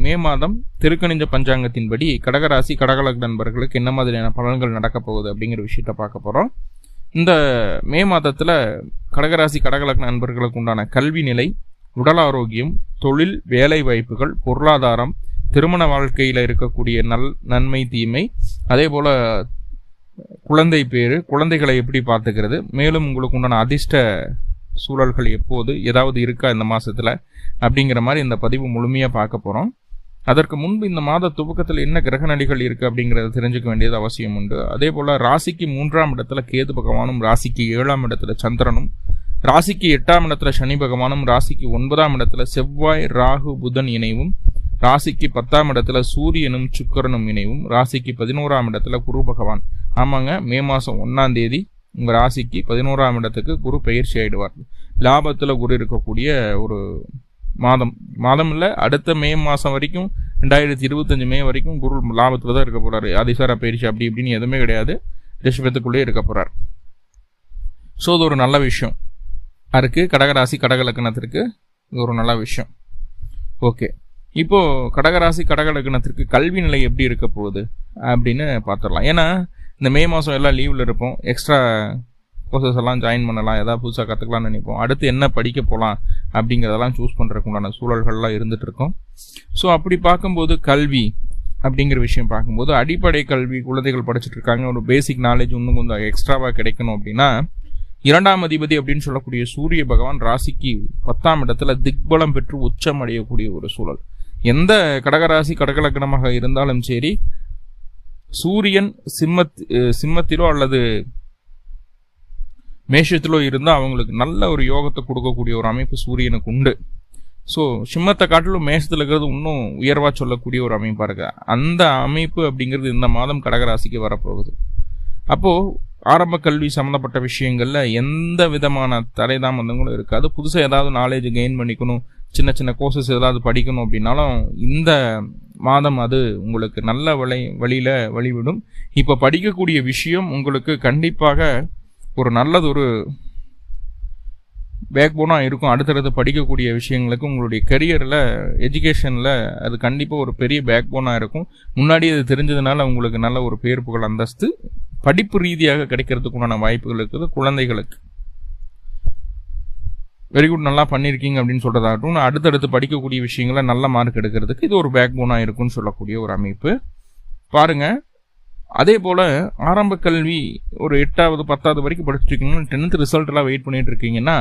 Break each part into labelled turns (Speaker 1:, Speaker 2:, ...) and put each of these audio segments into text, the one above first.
Speaker 1: மே மாதம் திருக்கணித பஞ்சாங்கத்தின்படி கடகராசி கடகலக்ன நண்பர்களுக்கு என்ன மாதிரியான பலன்கள் நடக்க போகுது அப்படிங்கிற விஷயத்த பார்க்க போறோம். இந்த மே மாதத்துல கடகராசி கடகலக்ன நண்பர்களுக்கு உண்டான கல்வி நிலை, உடல் ஆரோக்கியம், தொழில், வேலை வாய்ப்புகள், பொருளாதாரம், திருமண வாழ்க்கையில இருக்கக்கூடிய நன்மை தீமை, அதே போல குழந்தை பேரு, குழந்தைகளை எப்படி பார்த்துக்கிறது, மேலும் உங்களுக்கு உண்டான அதிர்ஷ்ட சூழல்கள் எப்போது ஏதாவது இருக்கா இந்த மாசத்துல அப்படிங்கிற மாதிரி இந்த பதிவு முழுமையா பார்க்க போறோம். அதற்கு முன்பு இந்த மாத துவக்கத்தில் என்ன கிரக நிலைகள் இருக்கு அப்படிங்கறத தெரிஞ்சுக்க வேண்டியது அவசியம் உண்டு. அதே போல ராசிக்கு 3ஆம் இடத்துல கேது பகவானும், ராசிக்கு 7ஆம் இடத்துல சந்திரனும், ராசிக்கு 8ஆம் இடத்துல சனி பகவானும், ராசிக்கு 9ஆம் இடத்துல செவ்வாய், ராகு, புதன் இணைவும், ராசிக்கு 10ஆம் இடத்துல சூரியனும் சுக்கிரனும் இணைவும், ராசிக்கு 11ஆம் இடத்துல குரு பகவான். ஆமாங்க, மே மாசம் 1ஆம் தேதி உங்க ராசிக்கு 11ஆம் இடத்துக்கு குரு பயிற்சி ஆயிடுவார். லாபத்துல குரு இருக்கக்கூடிய ஒரு மாதம் இல்ல, அடுத்த மே மாசம் வரைக்கும் 2025 மே வரைக்கும் குரு லாபத்துல தான் இருக்க போறாரு. அதிசார பயிற்சி அப்படி இப்படின்னு எதுவுமே கிடையாது, ரிஷபத்துக்குள்ளே இருக்க போறார். ஸோ இது ஒரு நல்ல விஷயம் இருக்கு கடகராசி கடகலக்னத்திற்கு, இது ஒரு நல்ல விஷயம். ஓகே, இப்போ கடகராசி கடகலக்னத்திற்கு கல்வி நிலை எப்படி இருக்க போகுது அப்படின்னு பார்த்துடலாம். ஏன்னா இந்த மே மாதம் எல்லாம் லீவில் இருப்போம், எக்ஸ்ட்ரா கோர்சஸ் எல்லாம் ஜாயின் பண்ணலாம், ஏதாவது புதுசாக கற்றுக்கலாம்னு நினைப்போம், அடுத்து என்ன படிக்க போகலாம் அப்படிங்கிறதெல்லாம் சூஸ் பண்ணுறதுக்கு உண்டான சூழல்கள்லாம் இருந்துட்டு இருக்கோம். ஸோ அப்படி பார்க்கும்போது கல்வி அப்படிங்கிற விஷயம் பார்க்கும்போது அடிப்படை கல்வி குழந்தைகள் படிச்சுட்டு இருக்காங்க, ஒரு பேசிக் நாலேஜ் இன்னும் கொஞ்சம் எக்ஸ்ட்ராவாக கிடைக்கணும் அப்படின்னா 2ஆம் அதிபதி அப்படின்னு சொல்லக்கூடிய சூரிய பகவான் ராசிக்கு 10ஆம் இடத்துல திக்பலம் பெற்று உச்சம் அடையக்கூடிய ஒரு சூழல். எந்த கடகராசி கடகலக்னமாக இருந்தாலும் சரி, சூரியன் சிம்மத்திலோ அல்லது மேஷத்திலோ இருந்தால் அவங்களுக்கு நல்ல ஒரு யோகத்தை கொடுக்கக்கூடிய ஒரு அமைப்பு சூரியனுக்கு உண்டு. ஸோ சிம்மத்தை காட்டிலும் மேஷத்தில் இருக்கிறது இன்னும் உயர்வா சொல்லக்கூடிய ஒரு அமைப்பா இருக்கு. அந்த அமைப்பு அப்படிங்கிறது இந்த மாதம் கடகராசிக்கு வரப்போகுது. அப்போ ஆரம்ப கல்வி சம்மந்தப்பட்ட விஷயங்கள்ல எந்த விதமான தடைதாமதங்களும் இருக்காது. புதுசாக ஏதாவது நாலேஜ் கெயின் பண்ணிக்கணும், சின்ன சின்ன கோர்சஸ் ஏதாவது படிக்கணும் அப்படின்னாலும் இந்த மாதம் அது உங்களுக்கு நல்ல வழியில வழிவிடும். இப்ப படிக்கக்கூடிய விஷயம் உங்களுக்கு கண்டிப்பாக ஒரு நல்லது, ஒரு பேக் போனா இருக்கும். அடுத்தடுத்து படிக்கக்கூடிய விஷயங்களுக்கு உங்களுடைய கரியர்ல, எஜுகேஷன்ல அது கண்டிப்பா ஒரு பெரிய பேக் போனா இருக்கும். முன்னாடி அது தெரிஞ்சதுனால உங்களுக்கு நல்ல ஒரு பேர் புகழ் அந்தஸ்து படிப்பு ரீதியாக கிடைக்கிறதுக்கு உண்டான வாய்ப்புகள் இருக்குது. குழந்தைகளுக்கு வெரி குட், நல்லா பண்ணியிருக்கீங்க அப்படின்னு சொல்றதாகட்டும், அடுத்தடுத்து படிக்கக்கூடிய விஷயங்களை நல்ல மார்க் எடுக்கிறதுக்கு இது ஒரு பேக் போனா இருக்குன்னு சொல்லக்கூடிய ஒரு அமைப்பு பாருங்க. அதே போல ஆரம்ப கல்வி ஒரு 8வது 10வது வரைக்கும் படிச்சுட்டு இருக்கீங்கன்னா, 10th ரிசல்ட் எல்லாம் வெயிட் பண்ணிட்டு இருக்கீங்கன்னா,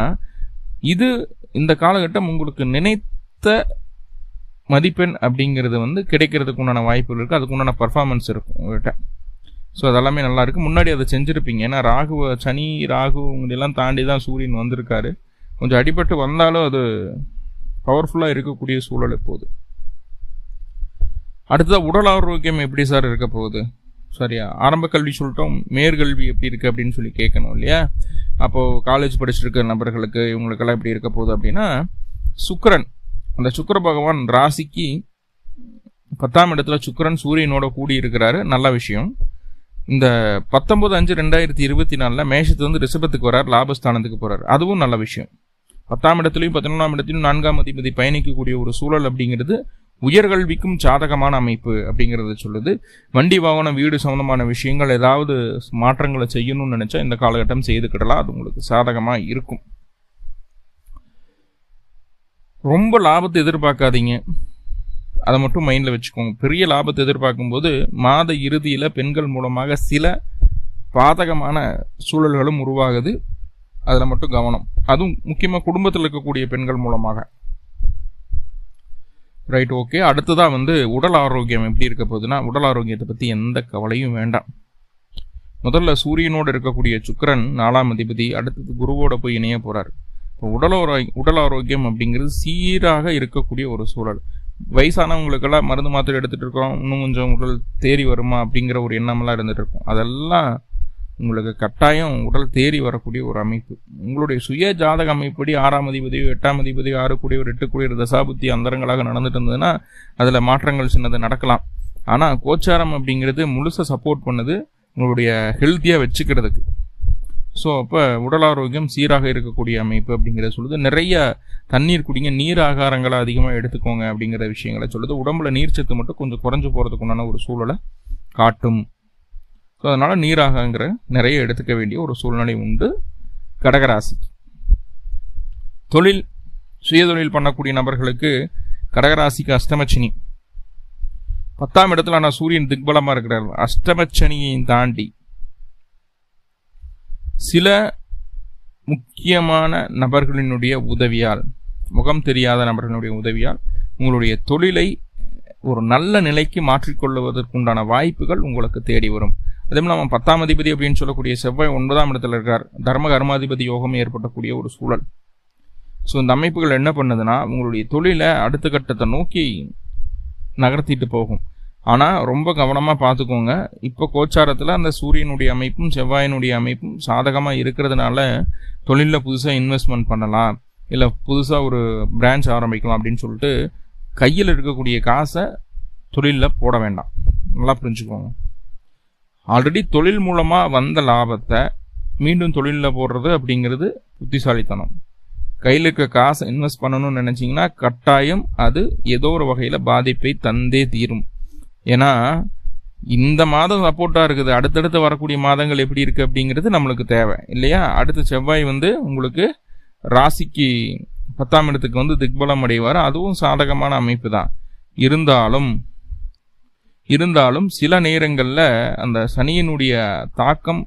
Speaker 1: இது இந்த காலகட்டம் உங்களுக்கு நினைத்த மதிப்பெண் அப்படிங்கிறது கிடைக்கிறதுக்கு உண்டான வாய்ப்புகள் இருக்கு, அதுக்கு உண்டான பர்ஃபார்மன்ஸ் இருக்கும் உங்கள்கிட்ட. ஸோ அதெல்லாமே நல்லா இருக்கு. முன்னாடி அதை செஞ்சிருப்பீங்க. ஏன்னா சனி ராகு உங்களெல்லாம் தாண்டி தான் சூரியன் வந்திருக்காரு. கொஞ்சம் அடிபட்டு வந்தாலும் அது பவர்ஃபுல்லா இருக்கக்கூடிய சூழல் எப்போது. அடுத்ததான் உடல் ஆரோக்கியம் எப்படி சார் இருக்க போகுது? சரியா, ஆரம்ப கல்வி சொல்லிட்டோம், மேற்கல்வி எப்படி இருக்கு அப்படின்னு சொல்லி கேட்கணும் இல்லையா? அப்போ காலேஜ் படிச்சுட்டு இருக்க நபர்களுக்கு இவங்களுக்கெல்லாம் எப்படி இருக்க போகுது அப்படின்னா, சுக்கிரன், அந்த சுக்கிர பகவான் ராசிக்கு 10ஆம் இடத்துல சுக்கிரன் சூரியனோட கூடி இருக்கிறாரு. நல்ல விஷயம். இந்த 19/5/2024 மேஷத்துல ரிஷபத்துக்கு வர்றார், லாபஸ்தானத்துக்கு போறாரு, அதுவும் நல்ல விஷயம். 10ஆம் இடத்துலையும் 11ஆம் இடத்திலும் 4ஆம் அதிபதி பயணிக்கக்கூடிய ஒரு சூழல் அப்படிங்கிறது உயர்கல்விக்கும் சாதகமான அமைப்பு அப்படிங்கறத சொல்லுது. வண்டி வாகனம் வீடு சம்பந்தமான விஷயங்கள் ஏதாவது மாற்றங்களை செய்யணும்னு நினைச்சா இந்த காலகட்டம் செய்துக்கிடலாம், அது உங்களுக்கு சாதகமா இருக்கும். ரொம்ப லாபத்தை எதிர்பார்க்காதீங்க, அதை மட்டும் மைண்ட்ல வச்சுக்கோங்க. பெரிய லாபத்தை எதிர்பார்க்கும் போது மாத இறுதியில பெண்கள் மூலமாக சில பாதகமான சூழல்களும் உருவாகுது, அதுல மட்டும் கவனம். அதுவும் முக்கியமா குடும்பத்தில் இருக்கக்கூடிய பெண்கள் மூலமாக. Right, okay. அடுத்ததான் உடல் ஆரோக்கியம் எப்படி இருக்க போகுதுன்னா, உடல் ஆரோக்கியத்தை பத்தி எந்த கவலையும் வேண்டாம். முதல்ல சூரியனோடு இருக்கக்கூடிய சுக்கிரன் 4ஆம் அதிபதி, அடுத்தது குருவோட போய் இணைய போறாரு. உடல் ஆரோக்கியம் அப்படிங்கிறது சீராக இருக்கக்கூடிய ஒரு சூழல். வயசானவங்களுக்கெல்லாம் மருந்து மாத்திரை எடுத்துட்டு இருக்கோம், இன்னும் கொஞ்சம் உடல் தேறி வருமா அப்படிங்கிற ஒரு எண்ணமெல்லாம் இருந்துட்டு இருக்கும். அதெல்லாம் உங்களுக்கு கட்டாயம் உடல் தேறி வரக்கூடிய ஒரு அமைப்பு. உங்களுடைய சுய ஜாதக அமைப்படி 6ஆம் அதிபதியோ 8ஆம் அதிபதியோ 6 கூடியவர் 8 கூடியவர் தசாபுத்தி அந்தரங்களாக நடந்துட்டு இருந்ததுன்னா அதுல மாற்றங்கள் சின்னது நடக்கலாம். ஆனா கோச்சாரம் அப்படிங்கிறது முழுசா சப்போர்ட் பண்ணுது உங்களுடைய ஹெல்த்தியா வச்சுக்கிறதுக்கு. ஸோ அப்போ உடல் ஆரோக்கியம் சீராக இருக்கக்கூடிய அமைப்பு அப்படிங்கிறத சொல்லுது. நிறைய தண்ணீர் குடிங்க, நீர் ஆகாரங்களை அதிகமாக எடுத்துக்கோங்க அப்படிங்கிற விஷயங்களை சொல்லுது. உடம்புல நீர்ச்சத்து மட்டும் கொஞ்சம் குறைஞ்சு போகிறதுக்கு உண்டான ஒரு சூழலை காட்டும். ஸோ அதனால் நீராகங்கிற நிறைய எடுத்துக்க வேண்டிய ஒரு சூழ்நிலை உண்டு கடகராசி. தொழில் சுயதொழில் பண்ணக்கூடிய நபர்களுக்கு கடகராசிக்கு அஷ்டமச்சனி 10ஆம் இடத்துல. ஆனால் சூரியன் திக்பலமாக இருக்கிறார். அஷ்டமச்சனியை தாண்டி சில முக்கியமான நபர்களினுடைய உதவியால், முகம் தெரியாத நபர்களுடைய உதவியால் உங்களுடைய தொழிலை ஒரு நல்ல நிலைக்கு மாற்றிக்கொள்வதற்குண்டான வாய்ப்புகள் உங்களுக்கு தேடி வரும். அதே போல நம்ம 10ஆம் அதிபதி அப்படின்னு சொல்லக்கூடிய செவ்வாய் 9ஆம் இடத்துல இருக்கார். தர்ம கர்மாதிபதி யோகம் ஏற்படக்கூடிய ஒரு சூழல். ஸோ இந்த அமைப்புகள் என்ன பண்ணுதுன்னா உங்களுடைய தொழிலை அடுத்த கட்டத்தை நோக்கி நகர்த்திட்டு போகும். ஆனால் ரொம்ப கவனமாக பார்த்துக்கோங்க. இப்போ கோச்சாரத்தில் அந்த சூரியனுடைய அமைப்பும் செவ்வாயினுடைய அமைப்பும் சாதகமாக இருக்கிறதுனால தொழிலில் புதுசாக இன்வெஸ்ட்மெண்ட் பண்ணலாம், இல்லை புதுசாக ஒரு பிரான்ச் ஆரம்பிக்கலாம் அப்படின்னு சொல்லிட்டு கையில் இருக்கக்கூடிய காசை தொழிலில் போட வேண்டாம். நல்லா புரிஞ்சுக்கோங்க. ஆல்ரெடி தொழில் மூலமாக வந்த லாபத்தை மீண்டும் தொழிலில் போடுறது அப்படிங்கிறது புத்திசாலித்தனம். கையில் இருக்க காசை இன்வெஸ்ட் பண்ணணும்னு நினச்சிங்கன்னா கட்டாயம் அது ஏதோ ஒரு வகையில் பாதிப்பை தந்தே தீரும். ஏன்னா இந்த மாதம் சப்போர்ட்டாக இருக்குது, அடுத்தடுத்து வரக்கூடிய மாதங்கள் எப்படி இருக்குது அப்படிங்கிறது நம்மளுக்கு தேவை இல்லையா. அடுத்த செவ்வாய் உங்களுக்கு ராசிக்கு 10ஆம் இடத்துக்கு திக்பலம் அடைவார். அதுவும் சாதகமான அமைப்பு தான். இருந்தாலும் சில நேரங்களில் அந்த சனியினுடைய தாக்கம்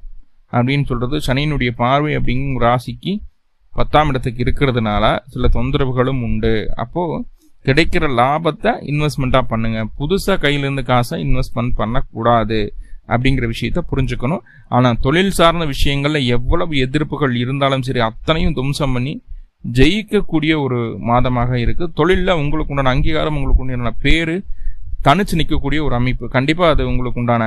Speaker 1: அப்படின்னு சொல்கிறது, சனியினுடைய பார்வை அப்படிங்கிற ராசிக்கு 10ஆம் இடத்துக்கு இருக்கிறதுனால சில தொந்தரவுகளும் உண்டு. அப்போது கிடைக்கிற லாபத்தை இன்வெஸ்ட்மெண்ட்டாக பண்ணுங்கள். புதுசாக கையிலேருந்து காசை இன்வெஸ்ட்மெண்ட் பண்ணக்கூடாது அப்படிங்கிற விஷயத்த புரிஞ்சுக்கணும். ஆனால் தொழில் சார்ந்த விஷயங்களில் எவ்வளவு எதிர்ப்புகள் இருந்தாலும் சரி அத்தனையும் தும்சம் பண்ணி ஜெயிக்கக்கூடிய ஒரு மாதமாக இருக்குது. தொழிலில் உங்களுக்கு உண்டான அங்கீகாரம், உங்களுக்கு உண்டான பேர் தனிச்சு நிற்கக்கூடிய ஒரு அமைப்பு. கண்டிப்பாக அது உங்களுக்கு உண்டான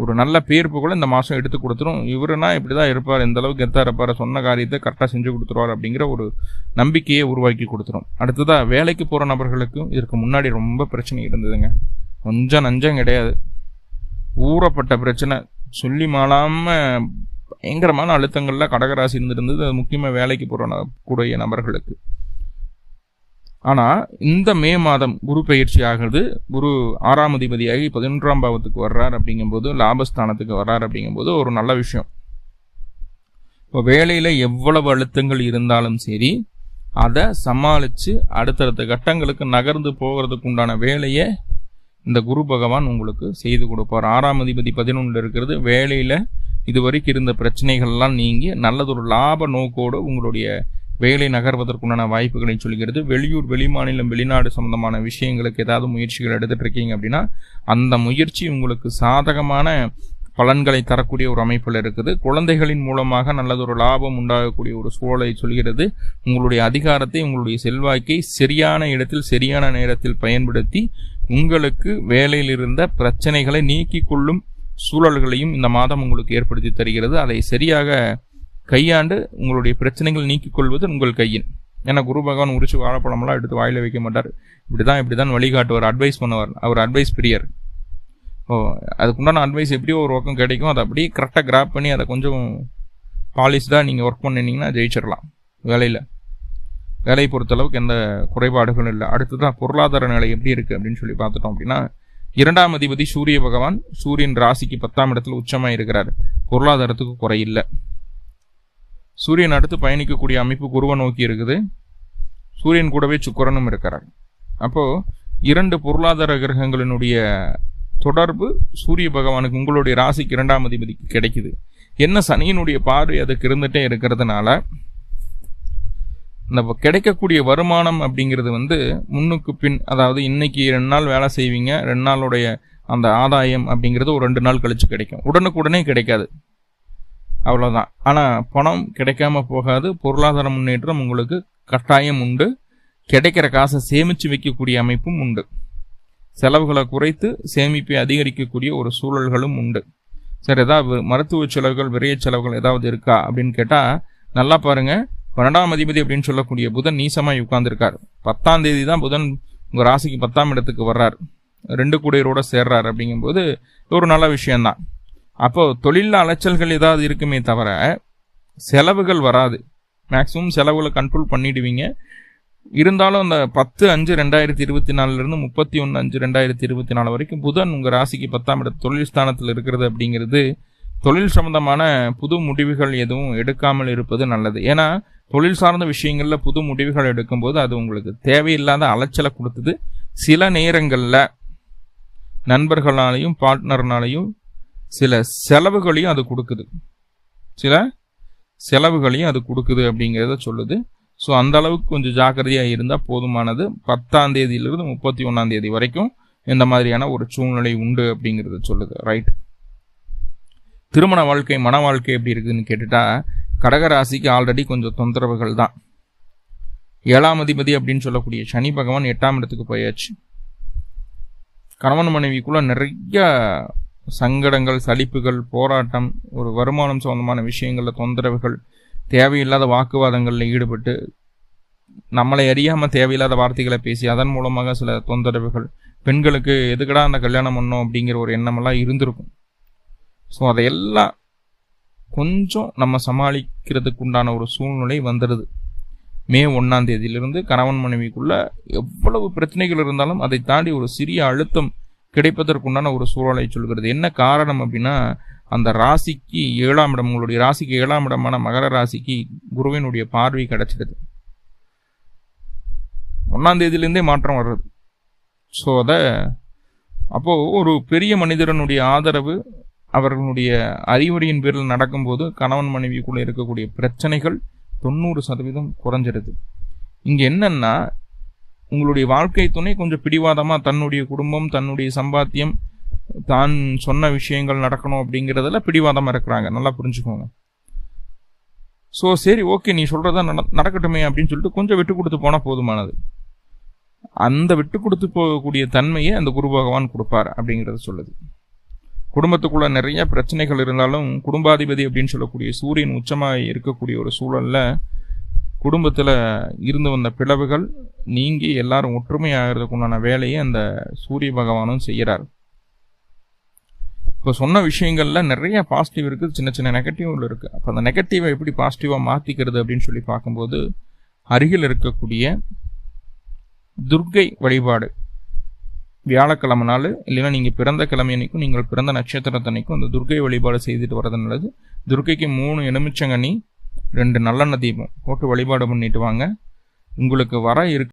Speaker 1: ஒரு நல்ல பேர் புகழை இந்த மாதம் எடுத்து கொடுத்துரும். இவருனா இப்படி தான் இருப்பார், எந்த அளவுக்கு கெத்தாக இருப்பார், சொன்ன காரியத்தை கரெக்டாக செஞ்சு கொடுத்துருவார் அப்படிங்கிற ஒரு நம்பிக்கையை உருவாக்கி கொடுத்துரும். அடுத்ததாக வேலைக்கு போகிற நபர்களுக்கும் இதற்கு முன்னாடி ரொம்ப பிரச்சனை இருந்ததுங்க. கொஞ்சம் நஞ்சம் கிடையாது, ஊறப்பட்ட பிரச்சனை, சொல்லி மாளாமல் பயங்கரமான அழுத்தங்களில் கடகராசி இருந்திருந்தது. அது முக்கியமாக வேலைக்கு போகிற கூடிய நபர்களுக்கு. ஆனால் இந்த மே மாதம் குரு பயிற்சி ஆகுது. குரு 6ஆம் அதிபதியாகி 11ஆம் பாவத்துக்கு வர்றார். அப்படிங்கும்போது லாபஸ்தானத்துக்கு வர்றார். அப்படிங்கும்போது ஒரு நல்ல விஷயம். இப்போ வேலையில் எவ்வளவு அழுத்தங்கள் இருந்தாலும் சரி அதை சமாளித்து அடுத்தடுத்த கட்டங்களுக்கு நகர்ந்து போகிறதுக்கு உண்டான வேலையை இந்த குரு பகவான் உங்களுக்கு செய்து கொடுப்பார். 6ஆம் அதிபதி 11 இருக்கிறது. வேலையில் இதுவரைக்கும் இருந்த பிரச்சனைகள்லாம் நீங்கி நல்லதொரு லாப நோக்கோடு உங்களுடைய வேலை நகர்வதற்குண்டான வாய்ப்புகளை சொல்கிறது. வெளியூர், வெளிமாநிலம், வெளிநாடு சம்பந்தமான விஷயங்களுக்கு ஏதாவது முயற்சிகள் எடுத்துட்டு இருக்கீங்க அப்படின்னா அந்த முயற்சி உங்களுக்கு சாதகமான பலன்களை தரக்கூடிய ஒரு அமைப்பில் இருக்குது. குழந்தைகளின் மூலமாக நல்லதொரு லாபம் உண்டாகக்கூடிய ஒரு சூழலை சொல்கிறது. உங்களுடைய அதிகாரத்தை, உங்களுடைய செல்வாக்கை சரியான இடத்தில் சரியான நேரத்தில் பயன்படுத்தி உங்களுக்கு வேலையில் இருந்த பிரச்சனைகளை நீக்கிக் கொள்ளும் சூழல்களையும் இந்த மாதம் உங்களுக்கு ஏற்படுத்தி தருகிறது. அதை சரியாக கையாண்டு உங்களுடைய பிரச்சனைகள் நீக்கிக் கொள்வது உங்கள் கையில். ஏன்னா குரு பகவான் உரிச்சு வாழைப்பழமெல்லாம் எடுத்து வாயில வைக்க மாட்டார். இப்படிதான் வழிகாட்டுவார், அட்வைஸ் பண்ணுவார். அவர் அட்வைஸ் பிரியர். அதுக்குண்டான அட்வைஸ் எப்படியோ ஒரு பக்கம் கிடைக்கும். அதை அப்படியே கரெக்டாக கிராப் பண்ணி அதை கொஞ்சம் பாலிஷ்டாக நீங்கள் ஒர்க் பண்ணினீங்கன்னா ஜெயிச்சிடலாம். வேலையை பொறுத்தளவுக்கு எந்த குறைபாடுகளும் இல்லை. அடுத்ததான் பொருளாதார நிலை எப்படி இருக்குது அப்படின்னு சொல்லி பார்த்துட்டோம் அப்படின்னா 2ஆம் அதிபதி சூரிய பகவான் சூரியன் ராசிக்கு 10ஆம் இடத்துல உச்சமாக இருக்கிறார். பொருளாதாரத்துக்கு குறையில்லை. சூரியன் அடுத்து பயணிக்கக்கூடிய அமைப்பு குருவை நோக்கி இருக்குது. சூரியன் கூடவே சுக்கிரனும் இருக்கிறார். அப்போது 2 பொருளாதார கிரகங்களினுடைய தொடர்பு சூரிய பகவானுக்கு உங்களுடைய ராசிக்கு 2ஆம் அதிபதிக்கு கிடைக்குது. என்ன சனியினுடைய பார்வை அதுக்கு இருந்துகிட்டே இருக்கிறதுனால இந்த கிடைக்கக்கூடிய வருமானம் அப்படிங்கிறது முன்னுக்கு பின், அதாவது இன்னைக்கு 2 நாள் வேலை செய்வீங்க, 2 நாளுடைய அந்த ஆதாயம் அப்படிங்கிறது ஒரு 2 நாள் கழிச்சு கிடைக்கும். உடனுக்குடனே கிடைக்காது, அவ்வளோதான். ஆனால் பணம் கிடைக்காம போகாது. பொருளாதார முன்னேற்றம் உங்களுக்கு கட்டாயம் உண்டு. கிடைக்கிற காசை சேமித்து வைக்கக்கூடிய அமைப்பும் உண்டு. செலவுகளை குறைத்து சேமிப்பை அதிகரிக்கக்கூடிய ஒரு சூழல்களும் உண்டு. சரி, ஏதாவது மருத்துவ செலவுகள், விரைய செலவுகள் ஏதாவது இருக்கா அப்படின்னு கேட்டால் நல்லா பாருங்கள். 12ஆம் அதிபதி அப்படின்னு சொல்லக்கூடிய புதன் நீசமாய் உட்கார்ந்துருக்கார். 10ஆம் தேதி தான் புதன் உங்கள் ராசிக்கு 10ஆம் இடத்துக்கு வர்றார். 2 கூடையரோட சேர்றார். அப்படிங்கும்போது ஒரு நல்ல விஷயம்தான். அப்போது தொழிலில் அலைச்சல்கள் ஏதாவது இருக்குமே தவிர செலவுகள் வராது. மேக்ஸிமம் செலவுகளை கண்ட்ரோல் பண்ணிடுவீங்க. இருந்தாலும் அந்த 10/5/2024 31/5/2024 வரைக்கும் புதன் உங்கள் ராசிக்கு 10ஆம் இடத்து தொழில் ஸ்தானத்தில் இருக்கிறது அப்படிங்கிறது தொழில் சம்பந்தமான புது முடிவுகள் எதுவும் எடுக்காமல் இருப்பது நல்லது. ஏன்னா தொழில் சார்ந்த விஷயங்களில் புது முடிவுகள் எடுக்கும்போது அது உங்களுக்கு தேவையில்லாத அலைச்சலை கொடுத்தது. சில நேரங்களில் நண்பர்களாலையும் பார்ட்னர்னாலையும் சில செலவுகளையும் அது கொடுக்குது அப்படிங்கிறத சொல்லுது. ஸோ அந்த அளவுக்கு கொஞ்சம் ஜாக்கிரதையாக இருந்தால் போதுமானது. 10ஆம் தேதியிலிருந்து 31ஆம் தேதி வரைக்கும் இந்த மாதிரியான ஒரு சூழ்நிலை உண்டு அப்படிங்கிறத சொல்லுது. ரைட். திருமண வாழ்க்கை, மன வாழ்க்கை எப்படி இருக்குதுன்னு கேட்டுட்டா, கடகராசிக்கு ஆல்ரெடி கொஞ்சம் தொந்தரவுகள் தான். 7ஆம் அதிபதி அப்படின்னு சொல்லக்கூடிய சனி பகவான் 8ஆம் இடத்துக்கு போயாச்சு. கணவன் மனைவிக்குள்ள நிறைய சங்கடங்கள், சலிப்புகள், போராட்டம், ஒரு வருமானம் சம்பந்தமான விஷயங்களில் தொந்தரவுகள், தேவையில்லாத வாக்குவாதங்களில் ஈடுபட்டு நம்மளை அறியாமல் தேவையில்லாத வார்த்தைகளை பேசி அதன் மூலமாக சில தொந்தரவுகள், பெண்களுக்கு எதுக்கடா அந்த கல்யாணம் பண்ணோம் அப்படிங்கிற ஒரு எண்ணமெல்லாம் இருந்திருக்கும். ஸோ அதையெல்லாம் கொஞ்சம் நம்ம சமாளிக்கிறதுக்கு உண்டான ஒரு சூழ்நிலை வந்துடுது. மே 1ஆம் தேதியிலிருந்து கணவன் மனைவிக்குள்ள எவ்வளவு பிரச்சனைகள் இருந்தாலும் அதை தாண்டி ஒரு சிறிய அழுத்தம் கிடைப்பதற்குண்டான ஒரு சூழலை சொல்கிறது. என்ன காரணம் அப்படின்னா, அந்த ராசிக்கு 7ஆம் இடம், உங்களுடைய ராசிக்கு 7ஆம் இடமான மகர ராசிக்கு குருவினுடைய பார்வை கிடைச்சிடுது. 1ஆம் தேதியிலேருந்தே மாற்றம் வர்றது. ஸோ அப்போது ஒரு பெரிய மனிதனுடைய ஆதரவு, அவர்களுடைய அறிவுரையின் பேரில் நடக்கும்போது கணவன் மனைவிக்குள்ளே இருக்கக்கூடிய பிரச்சனைகள் 90% குறைஞ்சிடுது. இங்கே என்னன்னா, உங்களுடைய வாழ்க்கை துணை கொஞ்சம் பிடிவாதமாக தன்னுடைய குடும்பம், தன்னுடைய சம்பாத்தியம், தான் சொன்ன விஷயங்கள் நடக்கணும் அப்படிங்கிறதுல பிடிவாதமாக இருக்கிறாங்க. நல்லா புரிஞ்சுக்கோங்க. ஸோ சரி, ஓகே, நீ சொல்கிறதா நடக்கட்டுமே அப்படின்னு சொல்லிட்டு கொஞ்சம் விட்டு கொடுத்து போனால் போதுமானது. அந்த விட்டு கொடுத்து போகக்கூடிய தன்மையை அந்த குரு பகவான் கொடுப்பார் அப்படிங்கிறத சொல்லுது. குடும்பத்துக்குள்ள நிறைய பிரச்சனைகள் இருந்தாலும் குடும்பாதிபதி அப்படின்னு சொல்லக்கூடிய சூரியன் உச்சமாக இருக்கக்கூடிய ஒரு சூழலில் குடும்பத்தில் இருந்து வந்த பிளவுகள் நீங்கி எல்லாரும் ஒற்றுமையாகிறதுக்கு உண்டான வேலையை அந்த சூரிய பகவானும் செய்கிறார். இப்போ சொன்ன விஷயங்களில் நிறைய பாசிட்டிவ் இருக்குது, சின்ன சின்ன நெகட்டிவ்கள் இருக்குது. அப்போ அந்த நெகட்டிவை எப்படி பாசிட்டிவாக மாற்றிக்கிறது அப்படின்னு சொல்லி பார்க்கும்போது, அருகில் இருக்கக்கூடிய துர்க்கை வழிபாடு வியாழக்கிழமை நாள், இல்லைன்னா நீங்கள் பிறந்த கிழமை அன்னைக்கும் நீங்கள் பிறந்த நட்சத்திரத்தன்னைக்கும் அந்த துர்க்கை வழிபாடு செய்துட்டு வர்றது நல்லது. துர்க்கைக்கு 3 எலுமிச்சங்கனி 2 நல்லெண்ணெய் தீபம் போட்டு வழிபாடு பண்ணிட்டு வாங்க. உங்களுக்கு வர